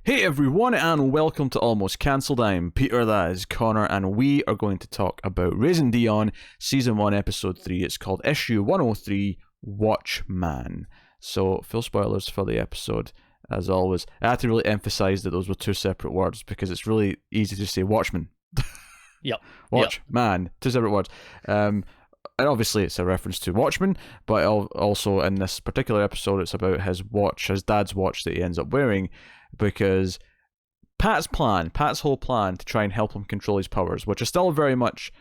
Hey everyone, and welcome to Almost Cancelled. I'm Peter, that is Connor, and we are going to talk about Raising Dion, Season 1, Episode 3. It's called Issue 103, Watchman. So, full spoilers for the episode, as always. I had to really emphasise that those were two separate words, because it's really easy to say Watchman. Yep. Watchman, two separate words. And obviously it's a reference to Watchmen, but also in this particular episode it's about his dad's watch that he ends up wearing, because Pat's whole plan to try and help him control his powers, which are still very much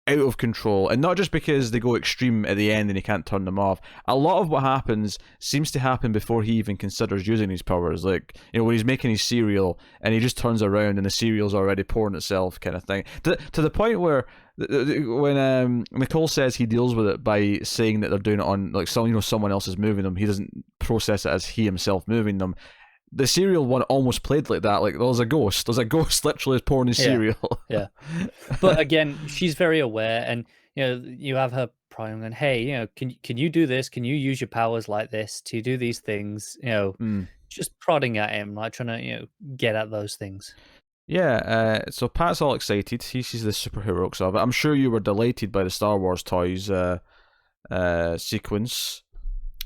out of control, and not just because they go extreme at the end and he can't turn them off. A lot of what happens seems to happen before he even considers using his powers, like, you know, when he's making his cereal and he just turns around and the cereal's already pouring itself, kind of thing, to the point where when Nicole says he deals with it by saying that they're doing it on, like, someone else is moving them, he doesn't process it as he himself moving them. The cereal one almost played like that. Like, there's a ghost literally is pouring his cereal. Yeah. But again, she's very aware, and you have her prying and, hey, can you do this? Can you use your powers like this to do these things? Just prodding at him, like trying to get at those things. Yeah. So Pat's all excited. He sees the superheroics of it. I'm sure you were delighted by the Star Wars toys sequence.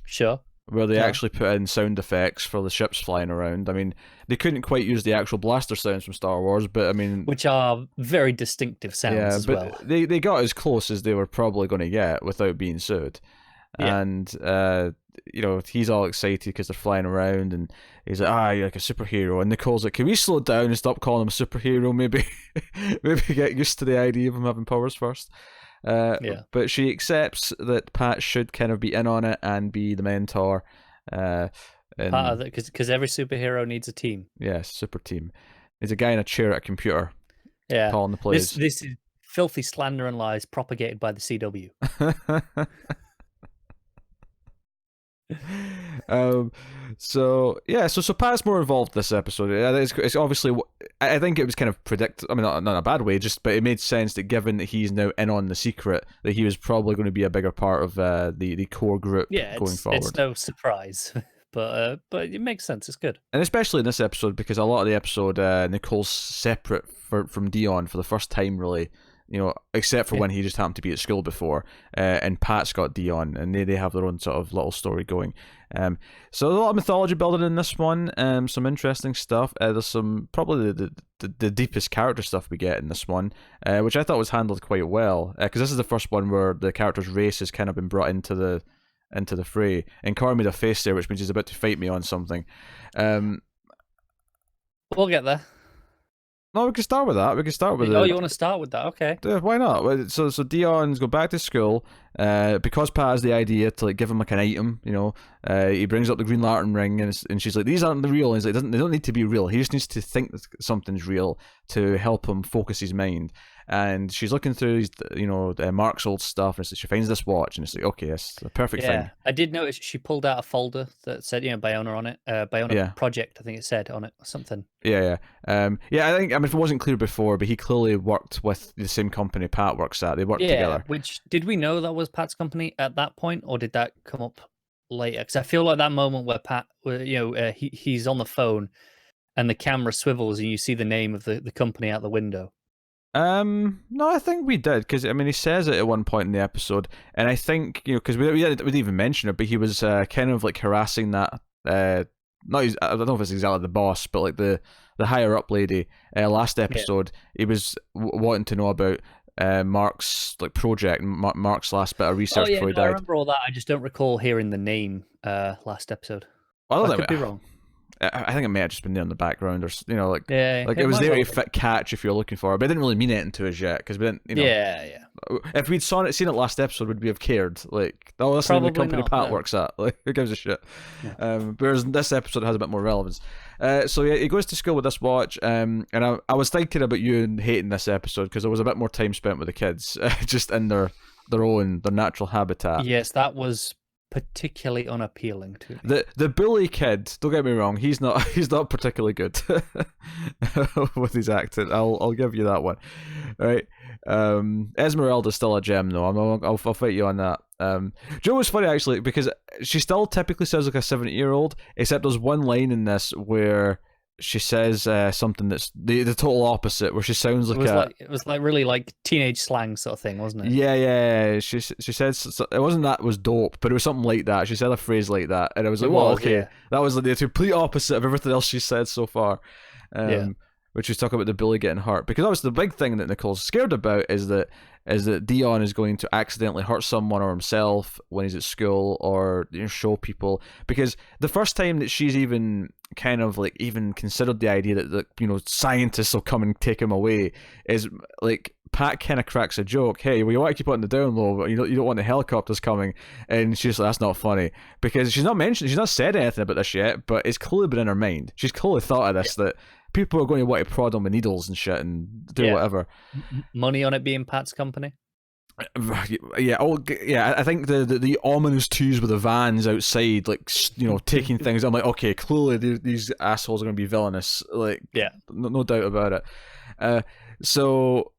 Sure. Where they actually put in sound effects for the ships flying around. I mean, they couldn't quite use the actual blaster sounds from Star Wars, but I mean... Which are very distinctive sounds as well. They got as close as they were probably going to get without being sued. Yeah. And, he's all excited because they're flying around, and he's like, you're like a superhero. And Nicole's like, can we slow down and stop calling him a superhero? Maybe get used to the idea of him having powers first. But she accepts that Pat should kind of be in on it and be the mentor. Because every superhero needs a team. Yes, super team. There's a guy in a chair at a computer. Yeah, calling the plays. This is filthy slander and lies propagated by the CW. So Pat's more involved this episode. It's obviously, I think it was kind of predicted. I mean, not in a bad way, but it made sense that given that he's now in on the secret, that he was probably going to be a bigger part of the core group going forward. It's no surprise, but it makes sense. It's good, and especially in this episode, because a lot of the episode, Nicole's separate from Dion for the first time, really. Except for when he just happened to be at school before, and Pat's got Dion, and they have their own sort of little story going. So a lot of mythology building in this one, some interesting stuff. There's some probably the deepest character stuff we get in this one, which I thought was handled quite well, because this is the first one where the character's race has kind of been brought into the fray. And Connor made a face there, which means he's about to fight me on something. We'll get there. No, we can start with that. Oh, you want to start with that? Okay. Why not? So Dion's go back to school, because Pat has the idea to give him like an item. He brings up the Green Lantern ring, and she's like, "These aren't the real." And he's like, "They don't need to be real. He just needs to think that something's real to help him focus his mind." And she's looking through his, Mark's old stuff, and she finds this watch, and it's like, okay, it's the perfect thing. I did notice she pulled out a folder that said, Bayona on it, Bayona Project, I think it said on it, or something. Yeah. I think, if it wasn't clear before, but he clearly worked with the same company Pat works at. They worked together. Which, did we know that was Pat's company at that point, or did that come up later? Because I feel like that moment where Pat, he's on the phone, and the camera swivels, and you see the name of the company out the window. No, I think we did, because he says it at one point in the episode, and I think because we didn't even mention it, but he was kind of like harassing that. I don't know if it's exactly the boss, but like the higher up lady. Last episode, he was wanting to know about Mark's like project, Mark's last bit of research before he died. I remember all that. I just don't recall hearing the name last episode. I could be wrong. I think it may have just been there in the background, or it was there to catch if you're looking for it, but it didn't really mean anything to us yet, because we didn't. If we'd seen it last episode, would we have cared? Like, oh, that's the company Pat works at. Like, who gives a shit? Yeah. Whereas this episode has a bit more relevance. So he goes to school with this watch, and I was thinking about you hating this episode because there was a bit more time spent with the kids, just in their natural habitat. Yes, that was particularly unappealing to me. The bully kid, don't get me wrong, he's not particularly good with his acting. I'll give you that one. All right. Esmeralda's still a gem though. I'll fight you on that. Joe was funny actually, because she still typically sounds like a 70-year-old, except there's one line in this where she says something that's the total opposite, where she sounds like it was like really like teenage slang sort of thing, wasn't it? Yeah. She says it wasn't that was dope, but it was something like that. She said a phrase like that, and I was like, well, okay, yeah. that was like the complete opposite of everything else she said so far. Which was talking about the bully getting hurt, because obviously the big thing that Nicole's scared about is that Dion is going to accidentally hurt someone or himself when he's at school, or show people, because the first time that she's even kind of like even considered the idea that scientists will come and take him away is like Pat kind of cracks a joke. Hey, well, you want to keep it on the down low, but you don't want the helicopters coming. And she's like, that's not funny, because she's not said anything about this yet, but it's clearly been in her mind. She's clearly thought of this, that people are going to want to prod on with needles and shit and do whatever. Money on it being Pat's company. Yeah, I think the ominous twos with the vans outside, like taking things. I'm like, okay, clearly these assholes are going to be villainous. Like, no doubt about it. So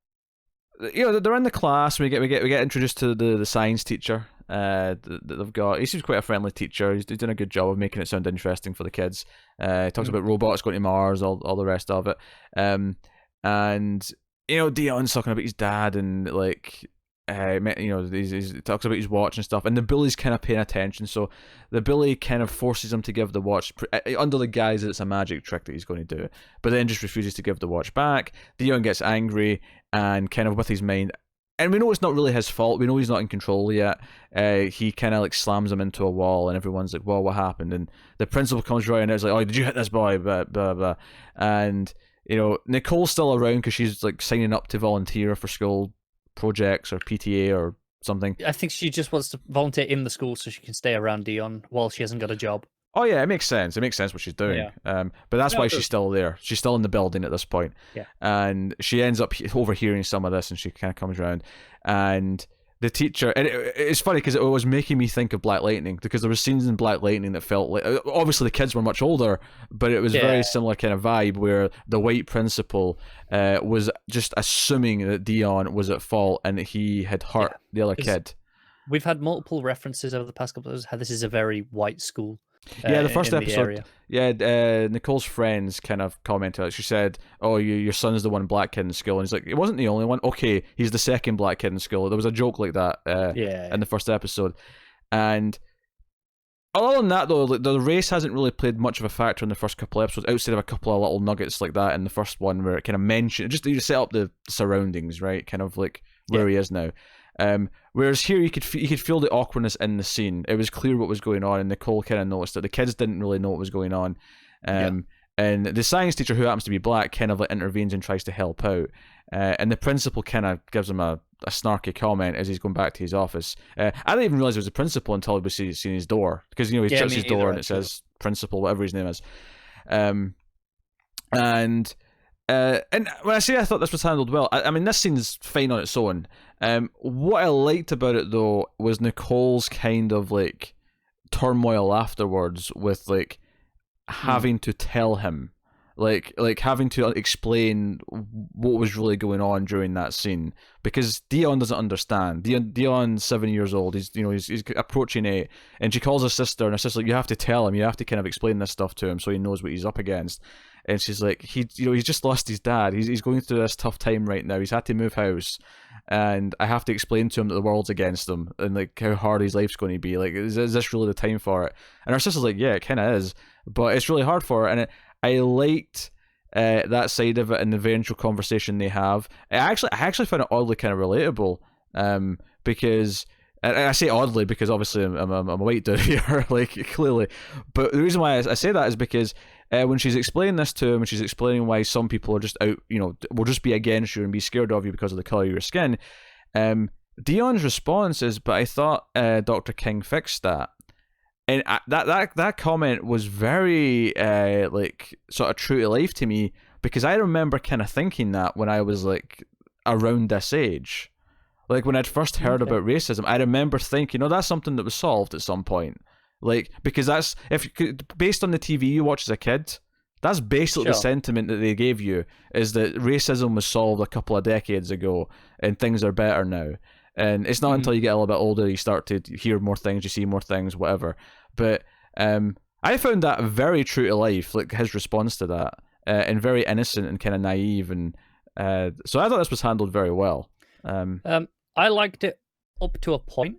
they're in the class. We get introduced to the science teacher that they've got. He seems quite a friendly teacher. He's doing a good job of making it sound interesting for the kids. He talks about robots going to Mars, all the rest of it. And Dion's talking about his dad, and like he talks about his watch and stuff, and the bully's kind of paying attention. So the bully kind of forces him to give the watch under the guise that it's a magic trick that he's going to do, but then just refuses to give the watch back. Dion gets angry and kind of with his mind, and we know it's not really his fault. We know he's not in control yet. He kind of like slams him into a wall, and everyone's like, "Well, what happened?" And the principal comes right in and it's like, "Oh, did you hit this boy?" Blah blah blah. And Nicole's still around because she's like signing up to volunteer for school projects or PTA or something. I think she just wants to volunteer in the school so she can stay around Dion while she hasn't got a job. Oh yeah, it makes sense. It makes sense what she's doing. But that's why she's still there. She's still in the building at this point. Yeah. And she ends up overhearing some of this, and she kind of comes around, and the teacher, and it's funny because it was making me think of Black Lightning, because there were scenes in Black Lightning that felt like, obviously the kids were much older, but it was very similar kind of vibe, where the white principal was just assuming that Dion was at fault and that he had hurt the other kid. We've had multiple references over the past couple of years how this is a very white school. The first episode. Nicole's friends kind of commented. She said, "Oh, your son's the one black kid in school," and he's like, "It wasn't the only one." Okay, he's the second black kid in school. There was a joke like that. In the first episode, and other than that, though, the race hasn't really played much of a factor in the first couple of episodes, outside of a couple of little nuggets like that in the first one, where it kind of mentioned, just you set up the surroundings, right? Kind of like where he is now. Whereas here you could feel the awkwardness in the scene. It was clear what was going on, and Nicole kind of noticed that the kids didn't really know what was going on. And the science teacher, who happens to be black, kind of like intervenes and tries to help out. And the principal kind of gives him a snarky comment as he's going back to his office. I didn't even realize it was the principal until he was seeing his door, because he shuts his door and it says principal, whatever his name is. And when I say I thought this was handled well, I mean, this scene's fine on its own. What I liked about it, though, was Nicole's kind of like turmoil afterwards, with like having to tell him, like having to explain what was really going on during that scene, because Dion doesn't understand. Dion's 7 years old. He's approaching 8, and she calls her sister, and her sister's like, "You have to tell him. You have to kind of explain this stuff to him so he knows what he's up against." And she's like, he's just lost his dad. He's going through this tough time right now. He's had to move house, and I have to explain to him that the world's against him, and like how hard his life's going to be. Like, is this really the time for it? And her sister's like, yeah, it kind of is, but it's really hard for her. And I liked that side of it, and the eventual conversation they have. I actually found it oddly kind of relatable, because. And I say oddly because obviously I'm a white dude here, like, clearly. But the reason why I say that is because when she's explaining this to him, and she's explaining why some people are just out, will just be against you and be scared of you because of the color of your skin, Dion's response is, "But I thought Dr. King fixed that." And that comment was very like sort of true to life to me, because I remember kind of thinking that when I was like around this age. Like, when I'd first heard about racism, I remember thinking, that's something that was solved at some point. Like, because that's, based on the TV you watch as a kid, that's basically the sentiment that they gave you, is that racism was solved a couple of decades ago and things are better now. And it's not until you get a little bit older you start to hear more things, you see more things, whatever. But I found that very true to life, like his response to that. and very innocent and kind of naive, and so I thought this was handled very well. I liked it up to a point.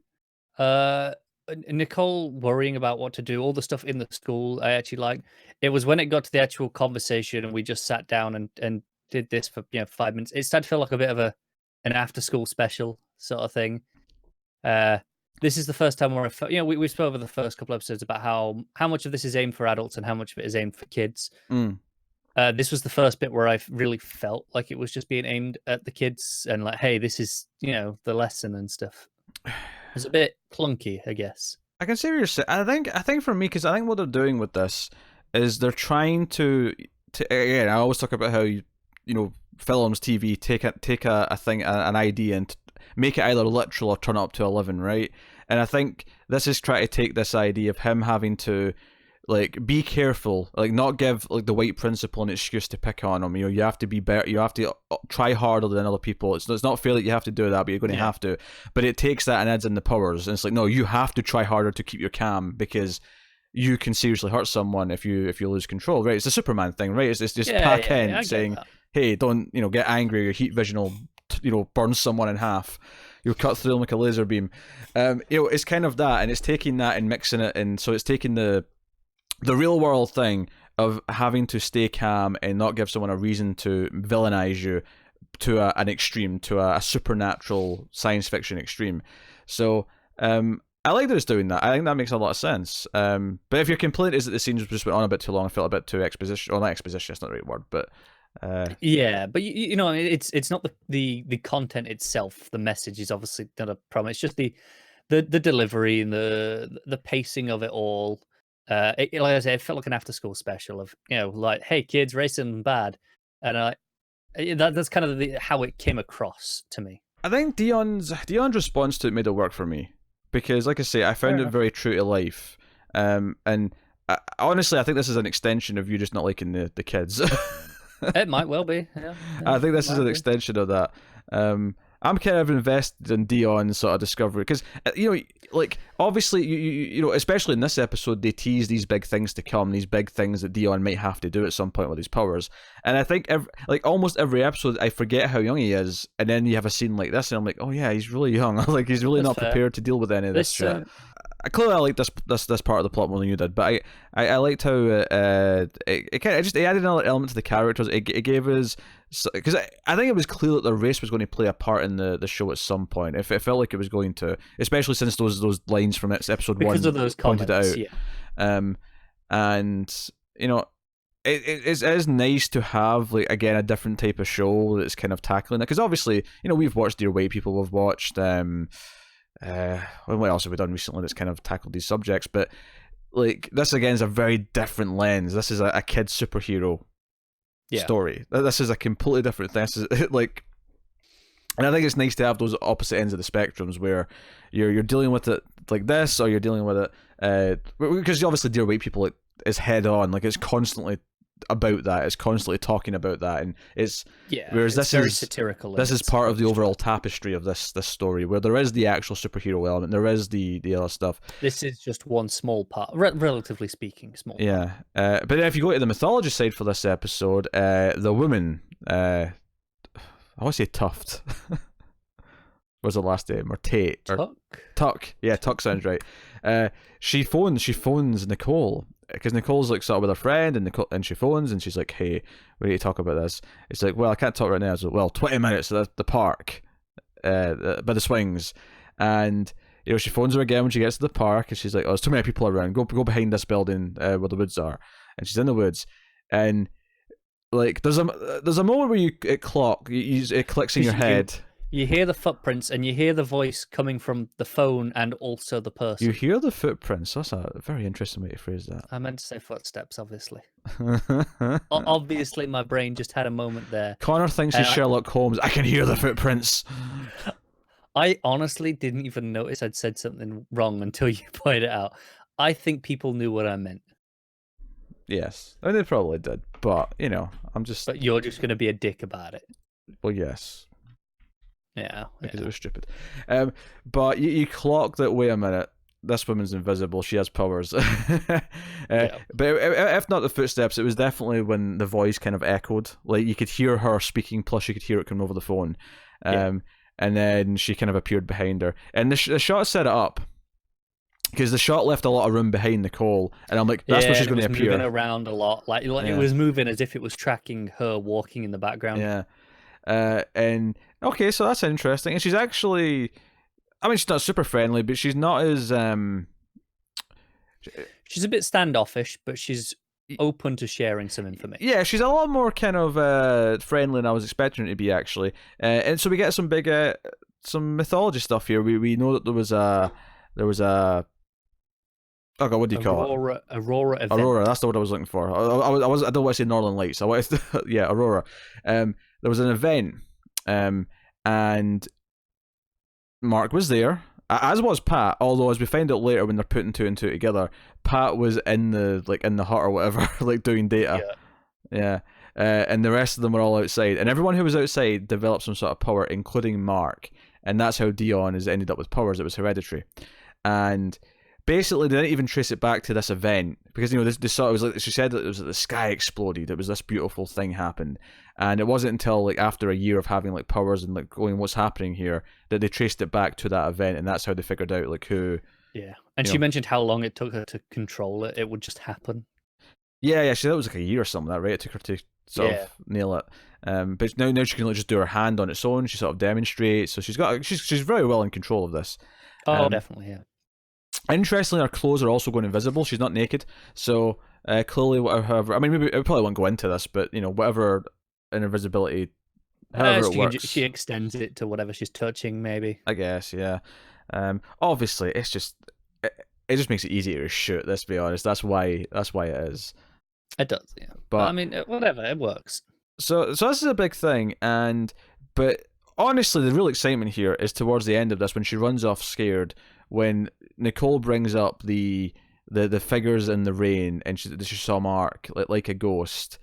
Nicole worrying about what to do, all the stuff in the school, I actually liked. It was when it got to the actual conversation and we just sat down and did this for 5 minutes. It started to feel like a bit of an after school special sort of thing. This is the first time where I felt, we spoke over the first couple episodes about how much of this is aimed for adults and how much of it is aimed for kids. This was the first bit where I really felt like it was just being aimed at the kids and like, hey, this is, the lesson and stuff. It's a bit clunky, I guess. I can see what you're saying. I think for me, because I think what they're doing with this is they're trying to again, I always talk about how films, TV take a thing, an idea, and make it either literal or turn it up to 11, right? And I think this is trying to take this idea of him having to be careful, not give the white principal an excuse to pick on him. You have to be better. You have to try harder than other people. It's not fair that you have to do that, but you're going to have to. But it takes that and adds in the powers, and it's no, you have to try harder to keep your calm because you can seriously hurt someone if you lose control. Right? It's a Superman thing, right? It's just Pac Kent saying, "Hey, don't get angry. Your heat vision will burn someone in half. You'll cut through them like a laser beam." It's kind of that, and it's taking that and mixing it in. So it's taking the real world thing of having to stay calm and not give someone a reason to villainize you to an extreme, to a supernatural science fiction extreme. So I like that it's doing that. I think that makes a lot of sense. But if your complaint is that the scenes just went on a bit too long, I felt a bit too exposition, or not exposition, that's not the right word, but yeah, but it's not the content itself. The message is obviously not a problem. It's just the delivery and the pacing of it all. Like I said, it felt like an after school special of like, hey kids, racing bad, and that's kind of how it came across to me. I think Dion's response to it made it work for me because, like I say, I found it very true to life. And honestly, I think this is an extension of you just not liking the kids. It might well be. Yeah, I think this is an extension of that. I'm kind of invested in Dion's sort of discovery because obviously you especially in this episode they tease these big things to come, these big things that Dion might have to do at some point with his powers, and I think almost every episode I forget how young he is, and then you have a scene like this and I'm like, oh yeah, he's really young. He's really not prepared to deal with any of this shit. Clearly, I liked this part of the plot more than you did, but I liked how it added another element to the characters. It gave us, because I think it was clear that the race was going to play a part in the show at some point. If it felt like it was going to, especially since those lines from episode because 1 of those pointed comments, it out. And it is nice to have again a different type of show that's kind of tackling it, because obviously we've watched Dear White People, we've watched what else have we done recently that's kind of tackled these subjects, but this again is a very different lens. This is a kid superhero story. This is a completely different thing. This is and I think it's nice to have those opposite ends of the spectrums where you're dealing with it like this, or you're dealing with it because obviously Dear White People is head on, it's constantly about that, it's constantly talking about that, and it's whereas it's very satirical. This is part of the overall tapestry of this story, where there is the actual superhero element, there is the other stuff. This is just one small part, relatively speaking, small. But if you go to the mythology side for this episode, the woman, I want to say Tuft. What's the last name? Or Tate? Or Tuck. Yeah, Tuck sounds right. She phones Nicole, because Nicole's sort of with her friend, and she phones and she's like, hey, we need to talk about this. It's like, well, I can't talk right now. So, well, 20 minutes at the park, by the swings, and she phones her again when she gets to the park, and she's like, oh, there's too many people around, go behind this building where the woods are. And she's in the woods, and there's a moment where it clicks in your head. You hear the footprints and you hear the voice coming from the phone and also the person. You hear the footprints. That's a very interesting way to phrase that. I meant to say footsteps, obviously. Obviously, my brain just had a moment there. Connor thinks he's Sherlock Holmes. I can hear the footprints. I honestly didn't even notice I'd said something wrong until you pointed it out. I think people knew what I meant. Yes, I mean, they probably did. But, I'm just... But you're just going to be a dick about it. Well, yes. Yeah, because it was stupid. But you clock that, wait a minute, this woman's invisible. She has powers. Yeah. But if not the footsteps, it was definitely when the voice kind of echoed. Like you could hear her speaking, plus you could hear it coming over the phone. And then she kind of appeared behind her, and the shot set it up because the shot left a lot of room behind Nicole, and I'm like, that's where she's going to appear. Moving around a lot, like it was moving as if it was tracking her walking in the background. Yeah, and okay, so that's interesting. And she's actually, I mean, she's not super friendly, but she's not as She's a bit standoffish, but she's open to sharing some information. Yeah, she's a lot more kind of friendly than I was expecting her to be, actually. And so we get some big some mythology stuff here. We know that there was a oh god, what do you call it? Aurora event. Aurora, that's the word I was looking for. I don't want to say Northern Lights. I wanted to, yeah, Aurora. There was an event, and Mark was there, as was Pat. Although, as we find out later when they're putting two and two together, Pat was in the hut or whatever, like doing data. Yeah. And the rest of them were all outside, and everyone who was outside developed some sort of power, including Mark, and that's how Dion has ended up with powers. It was hereditary, and basically they didn't even trace it back to this event because they saw it was like she said that it was like the sky exploded. It was this beautiful thing happened, and it wasn't until like after a year of having like powers and like going what's happening here that they traced it back to that event, and that's how they figured out like who. Yeah, and she mentioned how long it took her to control it. It would just happen. Yeah, she said it was like a year or something like that, right? It took her to sort of nail it. But now she can just do her hand on its own. She sort of demonstrates, so she's very well in control of this. Oh, definitely, yeah. Interestingly, her clothes are also going invisible. She's not naked, so clearly, whatever. I mean, maybe I probably won't go into this, but whatever invisibility, however it works, she extends it to whatever she's touching. Maybe I guess, yeah. Obviously, it just makes it easier to shoot. Let's be honest. That's why it is. It does, yeah. But I mean, whatever, it works. So this is a big thing, but honestly, the real excitement here is towards the end of this when she runs off scared. When Nicole brings up the figures in the rain and she saw Mark like a ghost,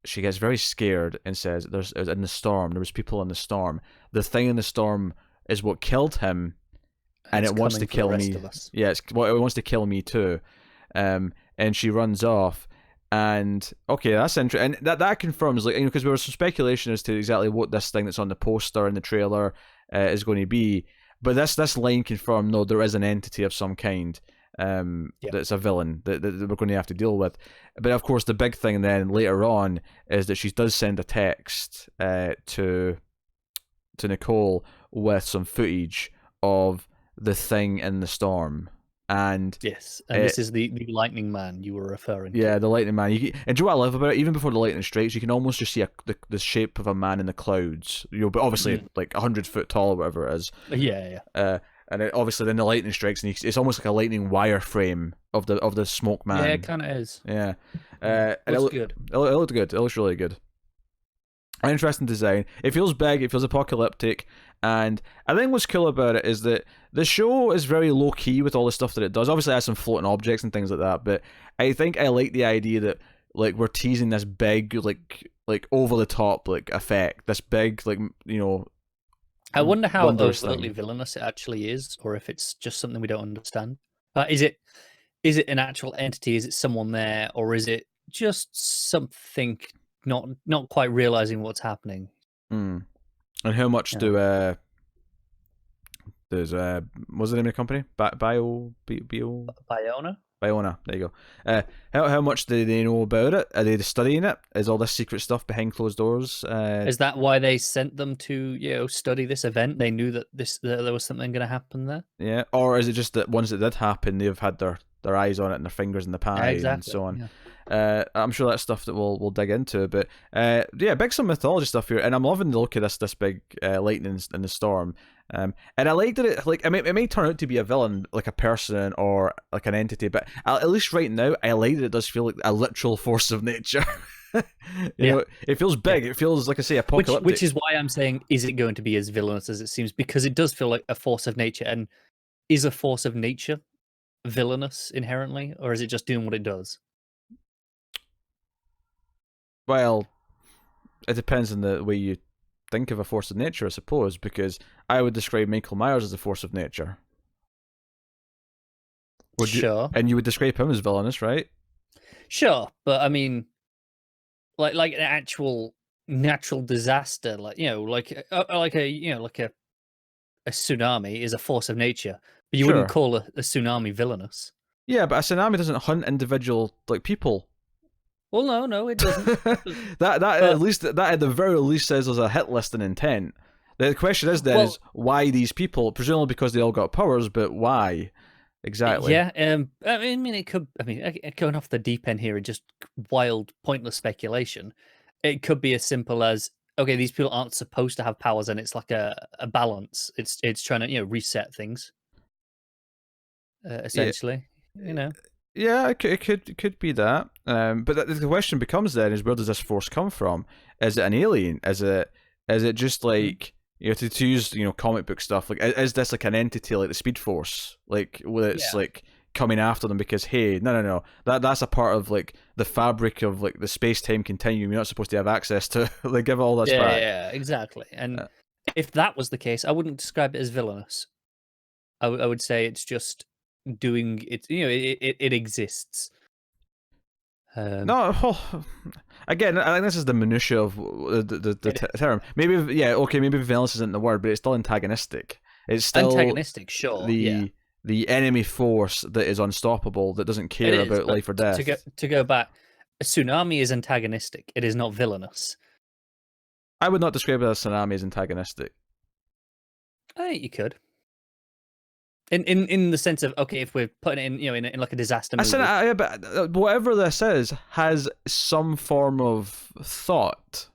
she gets very scared and says, "It was in the storm. There was people in the storm. The thing in the storm is what killed him, and it wants to kill me. Yeah, it wants to kill me too." And she runs off. And okay, that's interesting, and that confirms, like, because there was some speculation as to exactly what this thing that's on the poster and the trailer is going to be. But this line confirmed, no, there is an entity of some kind that's a villain that we're going to have to deal with. But of course, the big thing then later on is that she does send a text to Nicole with some footage of the thing in the storm. And yes, and this is the lightning man you were referring to. Yeah, the lightning man. And do you know what I love about it? Even before the lightning strikes, you can almost just see the shape of a man in the clouds. But obviously like 100 foot tall or whatever it is. Yeah. And obviously then the lightning strikes, and it's almost like a lightning wireframe of the smoke man. Yeah, it kind of is. Yeah. It looks good. It looked good. It looks really good. Interesting design. It feels big. It feels apocalyptic. And I think what's cool about it is that the show is very low key with all the stuff that it does. Obviously, it has some floating objects and things like that. But I think I like the idea that like we're teasing this big like over the top like effect. This big I wonder how overtly villainous it actually is, or if it's just something we don't understand. Is it an actual entity? Is it someone there, or is it just something not quite realizing what's happening? And how much do what's the name of the company? Biona. There you go. How much do they know about it? Are they studying it? Is all this secret stuff behind closed doors? Is that why they sent them to study this event? They knew that there was something going to happen there. Yeah, or is it just that once it did happen, they've had their eyes on it and their fingers in the pie and so on? Yeah. I'm sure that's stuff that we'll dig into, but big some mythology stuff here, and I'm loving the look of this big lightning in the storm. And I like that it may turn out to be a villain, like a person or like an entity, but at least right now, I like that it does feel like a literal force of nature. you know, it feels big. It feels like I say apocalyptic. Which is why I'm saying, is it going to be as villainous as it seems? Because it does feel like a force of nature, and is a force of nature villainous inherently, or is it just doing what it does? Well, it depends on the way you think of a force of nature, I suppose, because I would describe Michael Myers as a force of nature. Would you? Sure, And you would describe him as villainous, right? sure, but I mean, like an actual natural disaster, like a like a tsunami is a force of nature, but you wouldn't Sure. call a tsunami villainous. Yeah, but a tsunami doesn't hunt individual like people. Well, no, it doesn't. That at But least that at the very least says there's a hit list and intent. The question is then well, is why these people? Presumably because they all got powers, but why exactly? yeah. I mean, it could. I mean, going off the deep end here and just wild, pointless speculation. It could be as simple as okay, these people aren't supposed to have powers, and it's like a balance. It's trying to reset things, Yeah, essentially. You know. yeah, it could be that. But the question becomes then is where does this force come from? Is it an alien? Is it just Mm. like to use comic book stuff like is this like an entity like the Speed Force like where it's Yeah. like coming after them because hey no that's a part of like the fabric of like the space time continuum you're not supposed to have access to like give all this Yeah, back. yeah, exactly. And Uh, if that was the case, I wouldn't describe it as villainous. I would say it's just doing it. It exists. Um, no, well, again, I think this is the minutia of the it is term. Maybe yeah, okay, maybe villainous isn't the word, but it's still antagonistic. It's still antagonistic, sure, yeah, the enemy force that is unstoppable that doesn't it care is. about But life or to death. go back, a tsunami is antagonistic. It is not villainous. I would not describe it as tsunami as antagonistic. I think you could, in the sense of okay, if we're putting it in in like a disaster I said, movie, but whatever this is has some form of thought,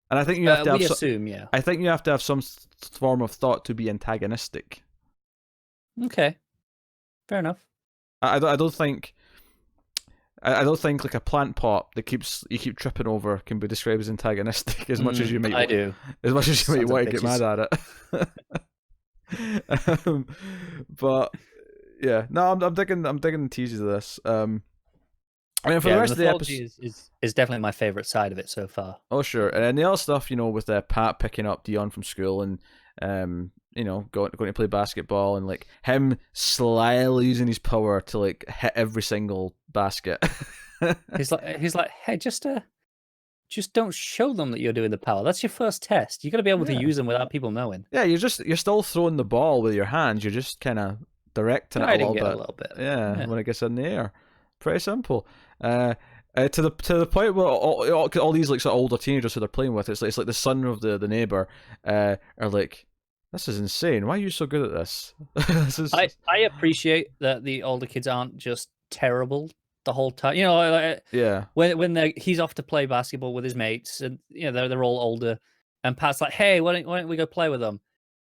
and I think you have to have. we assume, yeah, I think you have to have some form of thought to be antagonistic. okay, fair enough. I don't think. I don't think like a plant pot that you keep tripping over can be described as antagonistic as much as you might I do. as much as you might Sons of want to get mad bitches. at it. But yeah, no, I'm digging the teases of this. I mean, for the Yeah, the rest of the mythology episode, is definitely my favorite side of it so far. oh sure, and then the other stuff, with Pat picking up Dion from school and going to play basketball and like him slyly using his power to like hit every single basket. He's like, hey, just don't show them that you're doing the power. That's your first test. You got to be able to Yeah, use them without people knowing. yeah, you're still throwing the ball with your hands. You're just kind of directing it a Guiding little it a bit. little bit. Yeah, Yeah. when it gets in the air, pretty simple. To the point where all these like sort of older teenagers who they're playing with, it's like the son of the neighbor, are like, this is insane. Why are you so good at this? This is I appreciate that the older kids aren't just terrible the whole time. yeah. When he's off to play basketball with his mates, and they're all older, and Pat's like, "Hey, why don't we go play with them?"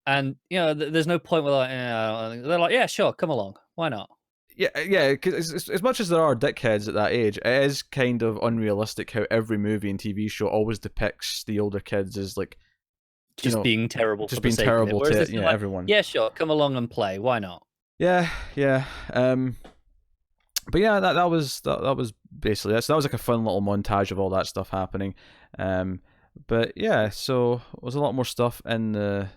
And there's no point where they're like, "Yeah, sure, come along. Why not?" Yeah, because as much as there are dickheads at that age, it is kind of unrealistic how every movie and TV show always depicts the older kids as like, you Just know, being terrible just for the being sake of it. terrible Whereas to this is like, everyone. yeah, sure, come along and play. Why not? Yeah, yeah. But yeah, that was basically it. So that was like a fun little montage of all that stuff happening. But yeah, so there was a lot more stuff in the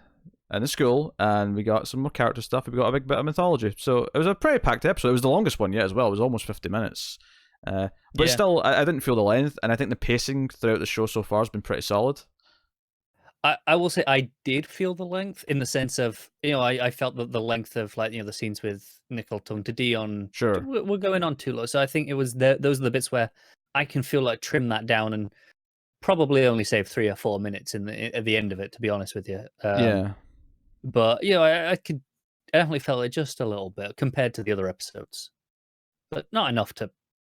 school, and we got some more character stuff. We got a big bit of mythology. So it was a pretty packed episode. It was the longest one yet as well. It was almost 50 minutes. But Yeah. still, I didn't feel the length, and I think the pacing throughout the show so far has been pretty solid. I will say I did feel the length in the sense of I felt that the length of like the scenes with Nicole talking to Dion Sure. were going on too low. So I think it was those are the bits where I can feel like trim that down and probably only save 3 or 4 minutes at the end of it. To be honest with you, Yeah. but I could I definitely felt it just a little bit compared to the other episodes, but not enough to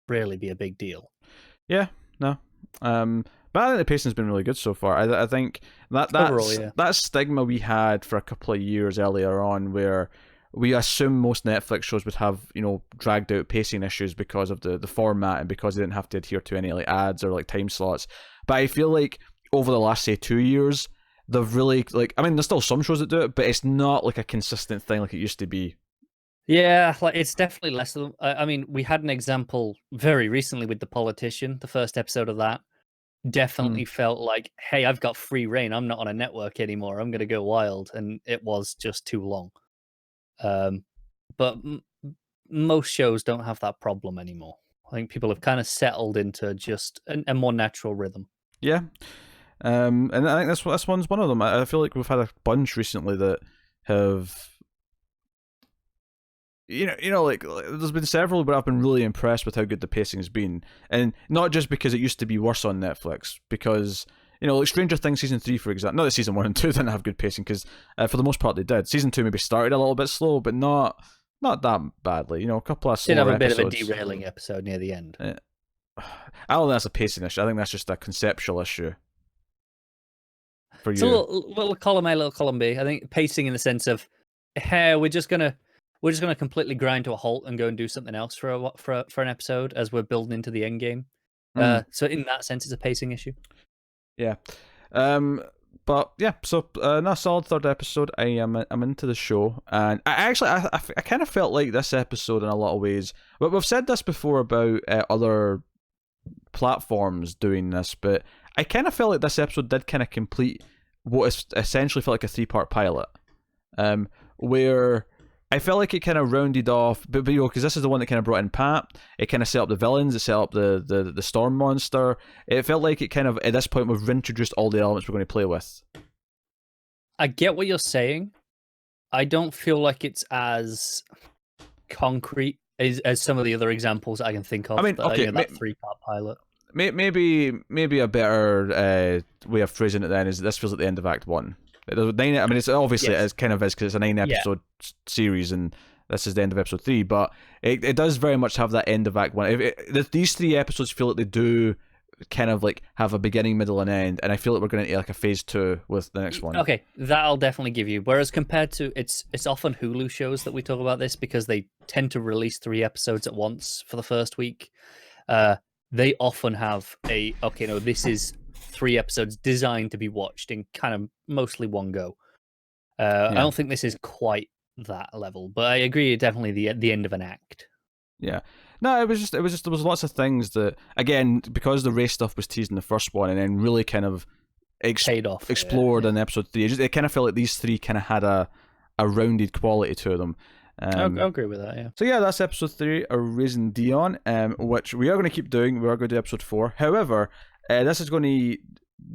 really be a big deal. Yeah. No. But I think the pacing's been really good so far. I think Overall, yeah, that stigma we had for a couple of years earlier on, where we assume most Netflix shows would have dragged out pacing issues because of the format and because they didn't have to adhere to any like ads or like time slots. But I feel like over the last say 2 years, they've really like. I mean, there's still some shows that do it, but it's not like a consistent thing like it used to be. yeah. Like it's definitely less of. I mean, we had an example very recently with The Politician. The first episode of that Hmm. definitely felt like, hey, I've got free reign. I'm not on a network anymore. I'm going to go wild, and it was just too long. Um, but most shows don't have that problem anymore. I think people have kind of settled into just a more natural rhythm. Yeah. And I think this one's one of them. I feel like we've had a bunch recently that have, like there's been several where I've been really impressed with how good the pacing has been, and not just because it used to be worse on Netflix, because like Stranger Things season 3, for example. Not that season 1 and 2 didn't have good pacing, because for the most part they did. Season 2 maybe started a little bit slow, but not that badly. A couple of slower Did have a bit episodes. of a derailing episode near the end. I don't think that's a pacing issue. I think that's just a conceptual issue. For it's you, a little column A, little column B. I think pacing in the sense of, hey, we're just gonna completely grind to a halt and go and do something else for an episode as we're building into the end game. So in that sense, it's a pacing issue. Yeah. But yeah, so a solid third episode. I'm into the show, and I kind of felt like this episode in a lot of ways. But we've said this before about other platforms doing this, but I kind of felt like this episode did kind of complete what is essentially felt like a 3-part pilot, where I felt like it kind of rounded off, but because this is the one that kind of brought in Pat. It kind of set up the villains, it set up the storm monster. It felt like it kind of, at this point, we've introduced all the elements we're going to play with. I get what you're saying. I don't feel like it's as concrete as some of the other examples I can think of. I mean, okay, that 3-part pilot. Maybe a better way of phrasing it then is this feels like the end of Act 1. It's obviously Yes. it kind of is because it's a 9-episode series and this is the end of episode 3, but it does very much have that end of Act 1. These 3 episodes feel like they do kind of like have a beginning, middle, and end, and I feel like we're going to like a phase 2 with the next one. Okay, that I'll definitely give you. Whereas compared to it's often Hulu shows that we talk about this because they tend to release 3 episodes at once for the first week. They often have this is 3 episodes designed to be watched in kind of mostly one go. I don't think this is quite that level, but I agree, definitely the end of an act. Yeah. No, it was just there was lots of things that, again, because the race stuff was teased in the first one and then really kind of paid off, explored in episode 3. It kind of felt like these 3 kind of had a rounded quality to them. I agree with that, yeah. So yeah, that's episode 3 of Raising Dion, which we are going to keep doing. We are going to do episode 4. However, this is going to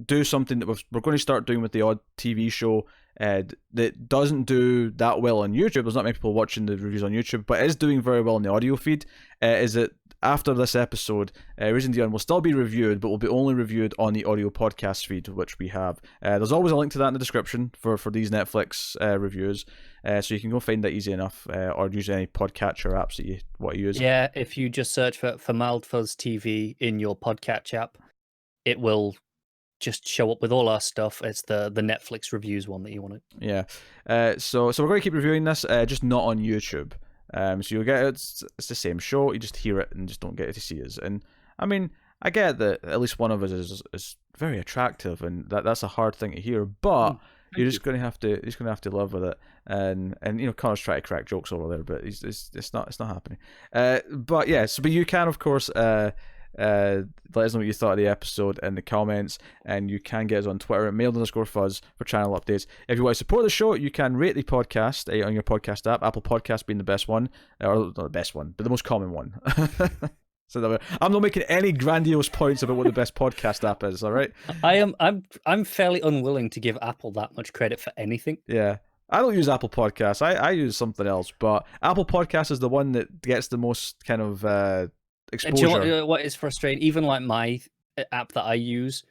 do something that we're going to start doing with the odd TV show that doesn't do that well on YouTube. There's not many people watching the reviews on YouTube, but is doing very well in the audio feed. Is that after this episode, Raising Dion will still be reviewed, but will be only reviewed on the audio podcast feed, which we have. There's always a link to that in the description for these Netflix reviews, so you can go find that easy enough, or use any podcatcher apps that you want to use. Yeah, if you just search for Mild Fuzz TV in your podcatch app, it will just show up with all our stuff. It's the Netflix reviews one that you wanted. Yeah. So we're going to keep reviewing this, just not on YouTube. So you'll get it's the same show. You just hear it and just don't get to see us. And I mean, I get that at least one of us is very attractive, and that's a hard thing to hear. But you're just going to have to live with it. And Connor's trying to crack jokes over there, but it's not happening. But yeah. But you can, of course, let us know what you thought of the episode in the comments, and you can get us on Twitter at @mailed_fuzz for channel updates. If you want to support the show, you can rate the podcast on your podcast app, Apple Podcast being the best one, or not the best one, but the most common one. So I'm not making any grandiose points about what the best podcast app is, all right? I'm fairly unwilling to give Apple that much credit for anything. Yeah. I don't use Apple Podcasts. I use something else, but Apple Podcasts is the one that gets the most kind of exposure. Do you know what is frustrating? Even like my app that I use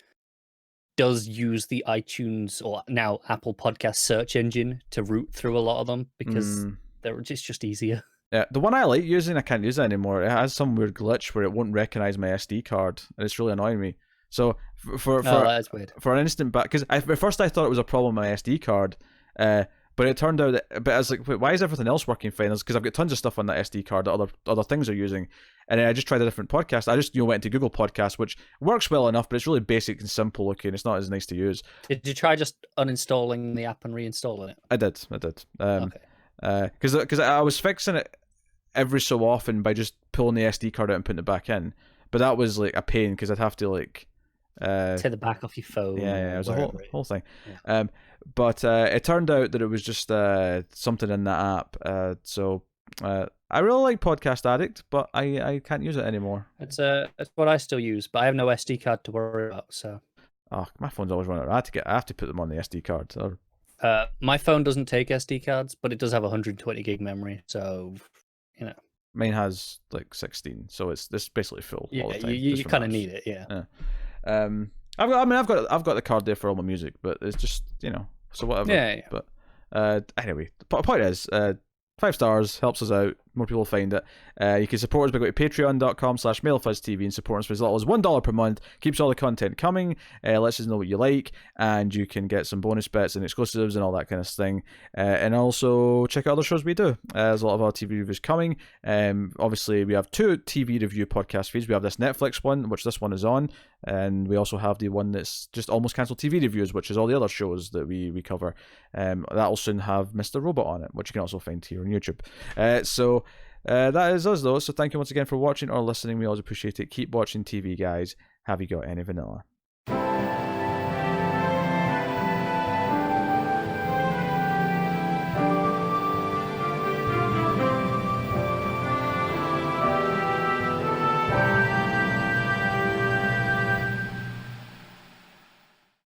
does use the iTunes or now Apple Podcast search engine to route through a lot of them because it's just easier. Yeah, the one I like using, I can't use it anymore. It has some weird glitch where it won't recognize my SD card, and it's really annoying me. So that is weird. For an instant back, because at first I thought it was a problem with my SD card, but it turned out that, but I was like, wait, why is everything else working fine? Because I've got tons of stuff on that SD card that other things are using, and then I just tried a different podcast. I just went into Google Podcasts, which works well enough, but it's really basic and simple looking. It's not as nice to use. Did you try just uninstalling the app and reinstalling it? I did. Okay. Because I was fixing it every so often by just pulling the SD card out and putting it back in, but that was like a pain because I'd have to like take the back off your phone. Yeah, it was a whole thing. Yeah. But it turned out that it was just something in that app. So I really like Podcast Addict, but I can't use it anymore. It's what I still use, but I have no SD card to worry about. So, my phone's always running out. I have to put them on the SD card. my phone doesn't take SD cards, but it does have 120 gig memory. So, mine has like 16, so it's basically full all the time. You kind of need it, yeah. I've got the card there for all my music, but it's just so whatever. Yeah. But anyway, the point is, 5 stars helps us out. More people find it. You can support us by going to patreon.com/MailFuzzTV and support us for as little as $1 per month. Keeps all the content coming. Lets us know what you like, and you can get some bonus bits and exclusives and all that kind of thing. And also check out other shows we do. There's a lot of our TV reviews coming. Obviously, we have 2 TV review podcast feeds. We have this Netflix one, which this one is on, and we also have the one that's just almost cancelled TV reviews, which is all the other shows that we cover. That will soon have Mr. Robot on it, which you can also find here on YouTube. So that is us, though. So thank you once again for watching or listening. We always appreciate it. Keep watching TV, guys. Have you got any vanilla?